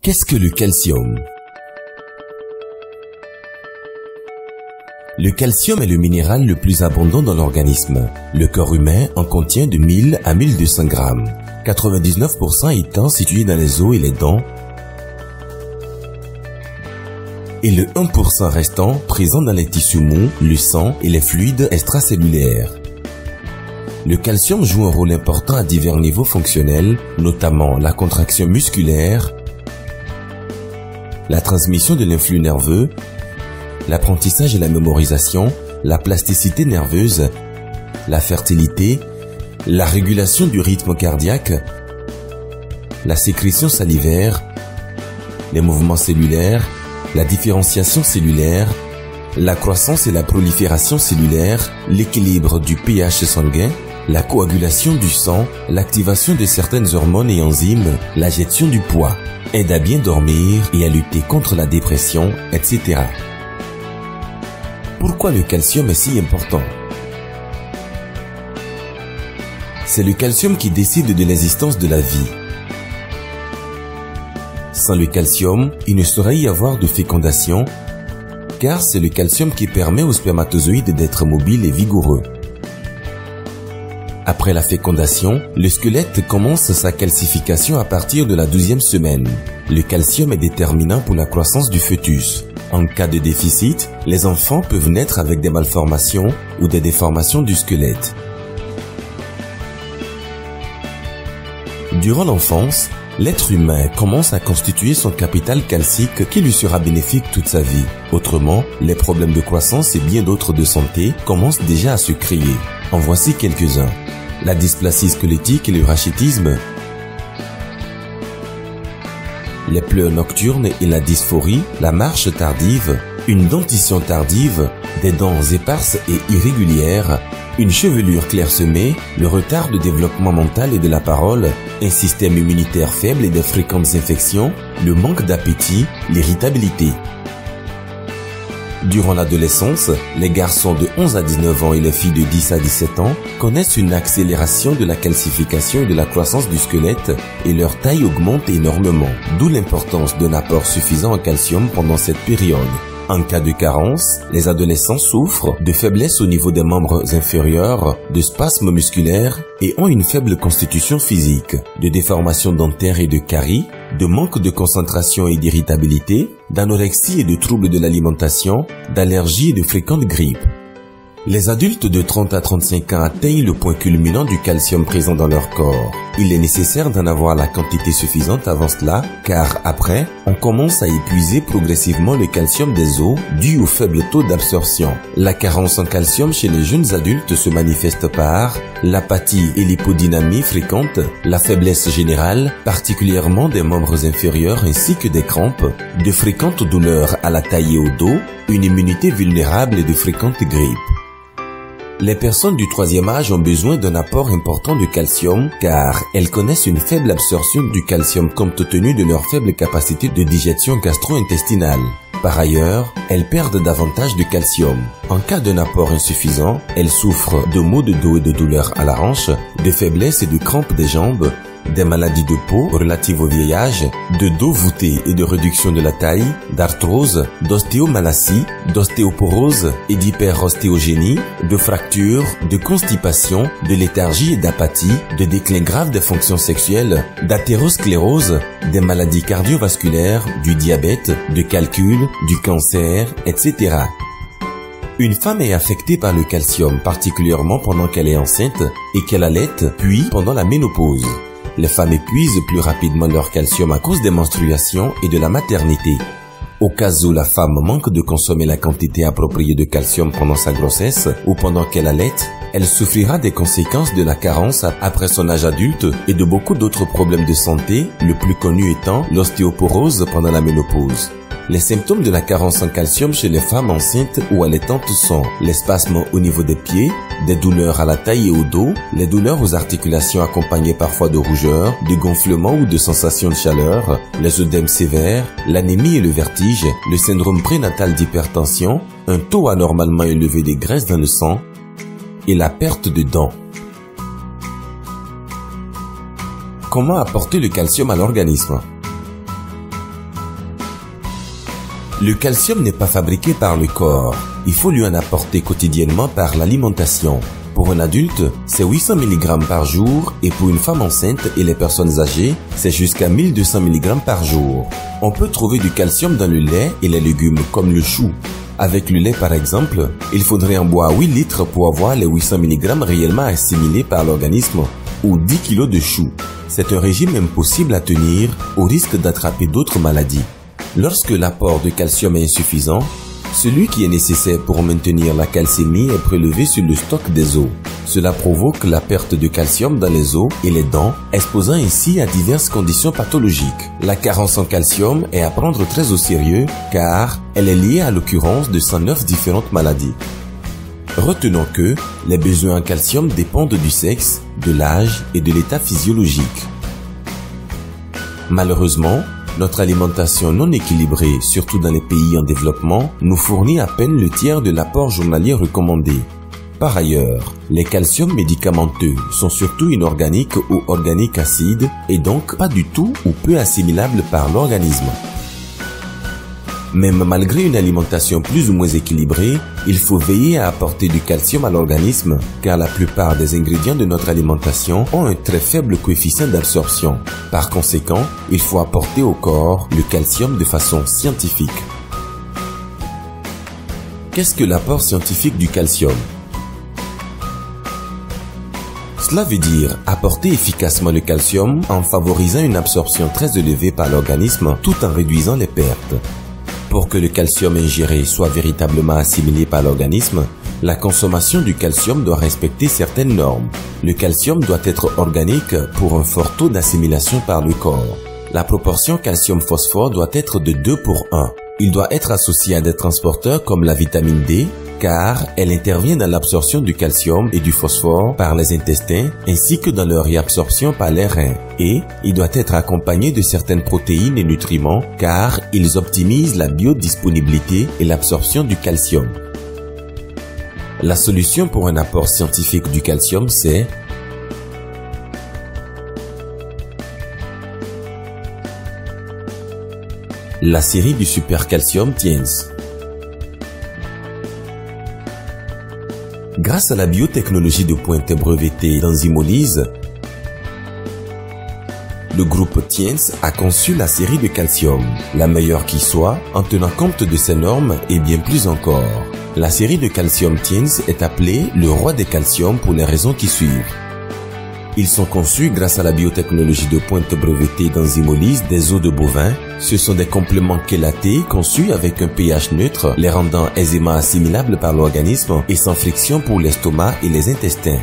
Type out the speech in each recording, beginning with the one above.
Qu'est-ce que le calcium? Le calcium est le minéral le plus abondant dans l'organisme. Le corps humain en contient de 1000 à 1200 grammes, 99% étant situé dans les os et les dents, et le 1% restant présent dans les tissus mous, le sang et les fluides extracellulaires. Le calcium joue un rôle important à divers niveaux fonctionnels, notamment la contraction musculaire, la transmission de l'influx nerveux, l'apprentissage et la mémorisation, la plasticité nerveuse, la fertilité, la régulation du rythme cardiaque, la sécrétion salivaire, les mouvements cellulaires, la différenciation cellulaire, la croissance et la prolifération cellulaire, l'équilibre du pH sanguin, la coagulation du sang, l'activation de certaines hormones et enzymes, la gestion du poids, aide à bien dormir et à lutter contre la dépression, etc. Pourquoi le calcium est si important? C'est le calcium qui décide de l'existence de la vie. Sans le calcium, il ne saurait y avoir de fécondation, car c'est le calcium qui permet aux spermatozoïdes d'être mobiles et vigoureux. Après la fécondation, le squelette commence sa calcification à partir de la 12e semaine. Le calcium est déterminant pour la croissance du fœtus. En cas de déficit, les enfants peuvent naître avec des malformations ou des déformations du squelette. Durant l'enfance, l'être humain commence à constituer son capital calcique qui lui sera bénéfique toute sa vie. Autrement, les problèmes de croissance et bien d'autres de santé commencent déjà à se créer. En voici quelques-uns. La dysplasie squelettique et le rachitisme, les pleurs nocturnes et la dysphorie, la marche tardive, une dentition tardive, des dents éparses et irrégulières, une chevelure clairsemée, le retard de développement mental et de la parole, un système immunitaire faible et de fréquentes infections, le manque d'appétit, l'irritabilité. Durant l'adolescence, les garçons de 11 à 19 ans et les filles de 10 à 17 ans connaissent une accélération de la calcification et de la croissance du squelette et leur taille augmente énormément, d'où l'importance d'un apport suffisant en calcium pendant cette période. En cas de carence, les adolescents souffrent de faiblesse au niveau des membres inférieurs, de spasmes musculaires et ont une faible constitution physique, de déformations dentaires et de caries, de manque de concentration et d'irritabilité, d'anorexie et de troubles de l'alimentation, d'allergies et de fréquentes grippes. Les adultes de 30 à 35 ans atteignent le point culminant du calcium présent dans leur corps. Il est nécessaire d'en avoir la quantité suffisante avant cela, car après, on commence à épuiser progressivement le calcium des os dû au faible taux d'absorption. La carence en calcium chez les jeunes adultes se manifeste par l'apathie et l'hypodynamie fréquente, la faiblesse générale, particulièrement des membres inférieurs ainsi que des crampes, de fréquentes douleurs à la taille et au dos, une immunité vulnérable et de fréquentes grippes. Les personnes du troisième âge ont besoin d'un apport important de calcium car elles connaissent une faible absorption du calcium compte tenu de leur faible capacité de digestion gastro-intestinale. Par ailleurs, elles perdent davantage de calcium. En cas d'un apport insuffisant, elles souffrent de maux de dos et de douleurs à la hanche, de faiblesse et de crampes des jambes, des maladies de peau relatives au vieillage, de dos voûté et de réduction de la taille, d'arthrose, d'ostéomalacie, d'ostéoporose et d'hyperostéogénie, de fractures, de constipation, de léthargie et d'apathie, de déclin grave des fonctions sexuelles, d'athérosclérose, des maladies cardiovasculaires, du diabète, de calcul, du cancer, etc. Une femme est affectée par le calcium, particulièrement pendant qu'elle est enceinte et qu'elle allaite, puis pendant la ménopause. Les femmes épuisent plus rapidement leur calcium à cause des menstruations et de la maternité. Au cas où la femme manque de consommer la quantité appropriée de calcium pendant sa grossesse ou pendant qu'elle allaite, elle souffrira des conséquences de la carence après son âge adulte et de beaucoup d'autres problèmes de santé, le plus connu étant l'ostéoporose pendant la ménopause. Les symptômes de la carence en calcium chez les femmes enceintes ou allaitantes sont les spasmes au niveau des pieds, des douleurs à la taille et au dos, les douleurs aux articulations accompagnées parfois de rougeur, de gonflement ou de sensations de chaleur, les œdèmes sévères, l'anémie et le vertige, le syndrome prénatal d'hypertension, un taux anormalement élevé de graisse dans le sang et la perte de dents. Comment apporter le calcium à l'organisme? Le calcium n'est pas fabriqué par le corps. Il faut lui en apporter quotidiennement par l'alimentation. Pour un adulte, c'est 800 mg par jour et pour une femme enceinte et les personnes âgées, c'est jusqu'à 1200 mg par jour. On peut trouver du calcium dans le lait et les légumes comme le chou. Avec le lait par exemple, il faudrait en boire 8 litres pour avoir les 800 mg réellement assimilés par l'organisme ou 10 kg de chou. C'est un régime impossible à tenir au risque d'attraper d'autres maladies. Lorsque l'apport de calcium est insuffisant, celui qui est nécessaire pour maintenir la calcémie est prélevé sur le stock des os. Cela provoque la perte de calcium dans les os et les dents, exposant ainsi à diverses conditions pathologiques. La carence en calcium est à prendre très au sérieux car elle est liée à l'occurrence de 109 différentes maladies. Retenons que les besoins en calcium dépendent du sexe, de l'âge et de l'état physiologique. Malheureusement, notre alimentation non équilibrée, surtout dans les pays en développement, nous fournit à peine le tiers de l'apport journalier recommandé. Par ailleurs, les calciums médicamenteux sont surtout inorganiques ou organiques acides et donc pas du tout ou peu assimilables par l'organisme. Même malgré une alimentation plus ou moins équilibrée, il faut veiller à apporter du calcium à l'organisme car la plupart des ingrédients de notre alimentation ont un très faible coefficient d'absorption. Par conséquent, il faut apporter au corps le calcium de façon scientifique. Qu'est-ce que l'apport scientifique du calcium? Cela veut dire apporter efficacement le calcium en favorisant une absorption très élevée par l'organisme tout en réduisant les pertes. Pour que le calcium ingéré soit véritablement assimilé par l'organisme, la consommation du calcium doit respecter certaines normes. Le calcium doit être organique pour un fort taux d'assimilation par le corps. La proportion calcium-phosphore doit être de 2 pour 1. Il doit être associé à des transporteurs comme la vitamine D, car elle intervient dans l'absorption du calcium et du phosphore par les intestins ainsi que dans leur réabsorption par les reins. Et il doit être accompagné de certaines protéines et nutriments car ils optimisent la biodisponibilité et l'absorption du calcium. La solution pour un apport scientifique du calcium, c'est la série du Super Calcium Tiens. Grâce à la biotechnologie de pointe brevetée d'enzymolyse, le groupe Tiens a conçu la série de calcium, la meilleure qui soit, en tenant compte de ses normes et bien plus encore. La série de calcium Tiens est appelée le roi des calciums pour les raisons qui suivent. Ils sont conçus grâce à la biotechnologie de pointe brevetée d'enzymolyse des os de bovins. Ce sont des compléments chélatés conçus avec un pH neutre, les rendant aisément assimilables par l'organisme et sans friction pour l'estomac et les intestins.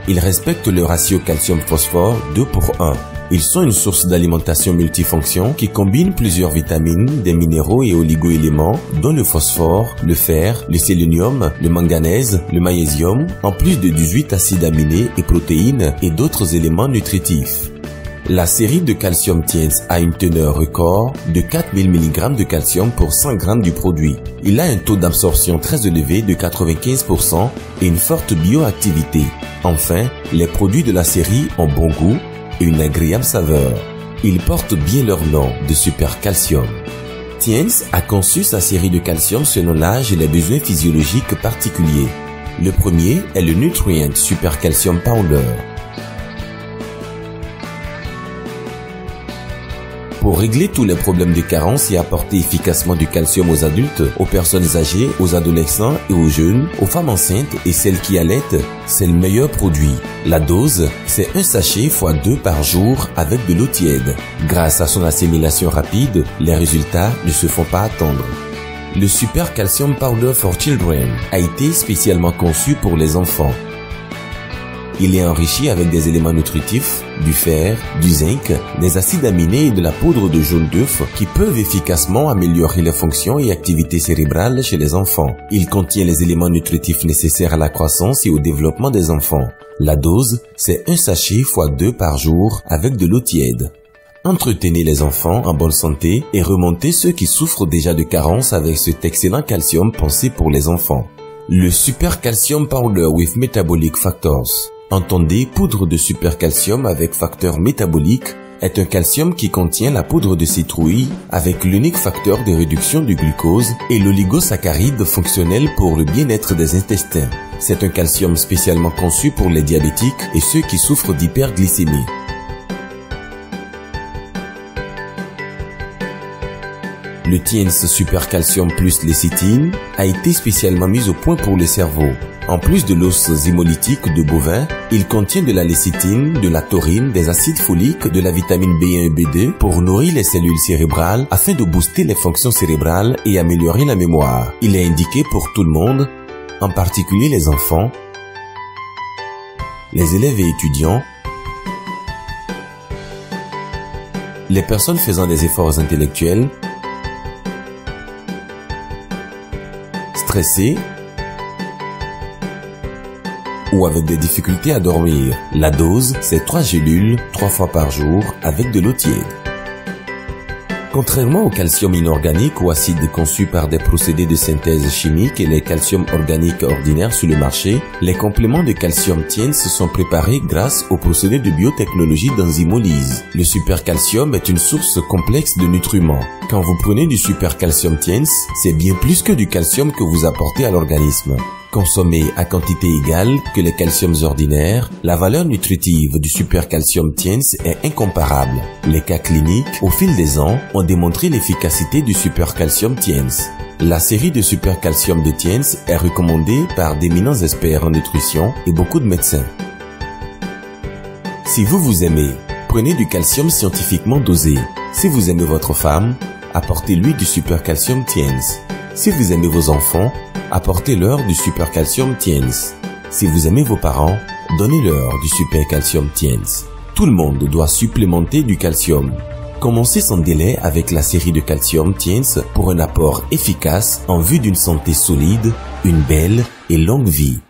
Ils respectent le ratio calcium-phosphore 2 pour 1. Ils sont une source d'alimentation multifonction qui combine plusieurs vitamines, des minéraux et oligo-éléments, dont le phosphore, le fer, le sélénium, le manganèse, le magnésium, en plus de 18 acides aminés et protéines et d'autres éléments nutritifs. La série de calcium Tiens a une teneur record de 4000 mg de calcium pour 100 g du produit. Il a un taux d'absorption très élevé de 95% et une forte bioactivité. Enfin, les produits de la série ont bon goût et une agréable saveur. Ils portent bien leur nom de Super Calcium. Tiens a conçu sa série de calcium selon l'âge et les besoins physiologiques particuliers. Le premier est le Nutrient Super Calcium Powder. Pour régler tous les problèmes de carence et apporter efficacement du calcium aux adultes, aux personnes âgées, aux adolescents et aux jeunes, aux femmes enceintes et celles qui allaitent, c'est le meilleur produit. La dose, c'est un sachet x 2 par jour avec de l'eau tiède. Grâce à son assimilation rapide, les résultats ne se font pas attendre. Le Super Calcium Powder for Children a été spécialement conçu pour les enfants. Il est enrichi avec des éléments nutritifs, du fer, du zinc, des acides aminés et de la poudre de jaune d'œuf qui peuvent efficacement améliorer les fonctions et activités cérébrales chez les enfants. Il contient les éléments nutritifs nécessaires à la croissance et au développement des enfants. La dose, c'est un sachet x 2 par jour avec de l'eau tiède. Entretenez les enfants en bonne santé et remontez ceux qui souffrent déjà de carence avec cet excellent calcium pensé pour les enfants. Le Super Calcium Powder with Metabolic Factors. Entendez poudre de super calcium avec facteurs métaboliques est un calcium qui contient la poudre de citrouille avec l'unique facteur de réduction du glucose et l'oligosaccharide fonctionnel pour le bien-être des intestins. C'est un calcium spécialement conçu pour les diabétiques et ceux qui souffrent d'hyperglycémie. Le Tiens Super Calcium plus lécithine a été spécialement mis au point pour le cerveau. En plus de l'os zymolytique de bovin, il contient de la lécithine, de la taurine, des acides foliques, de la vitamine B1 et B2 pour nourrir les cellules cérébrales afin de booster les fonctions cérébrales et améliorer la mémoire. Il est indiqué pour tout le monde, en particulier les enfants, les élèves et étudiants, les personnes faisant des efforts intellectuels, stressés ou avec des difficultés à dormir. La dose, c'est 3 gélules 3 fois par jour avec de l'eau tiède. Contrairement au calcium inorganique ou acide conçu par des procédés de synthèse chimique et les calciums organiques ordinaires sur le marché, les compléments de calcium Tiens sont préparés grâce au procédé de biotechnologie d'enzymolyse. Le supercalcium est une source complexe de nutriments. Quand vous prenez du supercalcium Tiens, c'est bien plus que du calcium que vous apportez à l'organisme. Consommé à quantité égale que les calciums ordinaires, la valeur nutritive du supercalcium Tiens est incomparable. Les cas cliniques, au fil des ans, ont démontré l'efficacité du supercalcium Tiens. La série de supercalcium de Tiens est recommandée par d'éminents experts en nutrition et beaucoup de médecins. Si vous aimez, prenez du calcium scientifiquement dosé. Si vous aimez votre femme, apportez-lui du supercalcium Tiens. Si vous aimez vos enfants, apportez-leur du supercalcium Tiens. Si vous aimez vos parents, donnez-leur du supercalcium Tiens. Tout le monde doit supplémenter du calcium. Commencez sans délai avec la série de calcium Tiens pour un apport efficace en vue d'une santé solide, une belle et longue vie.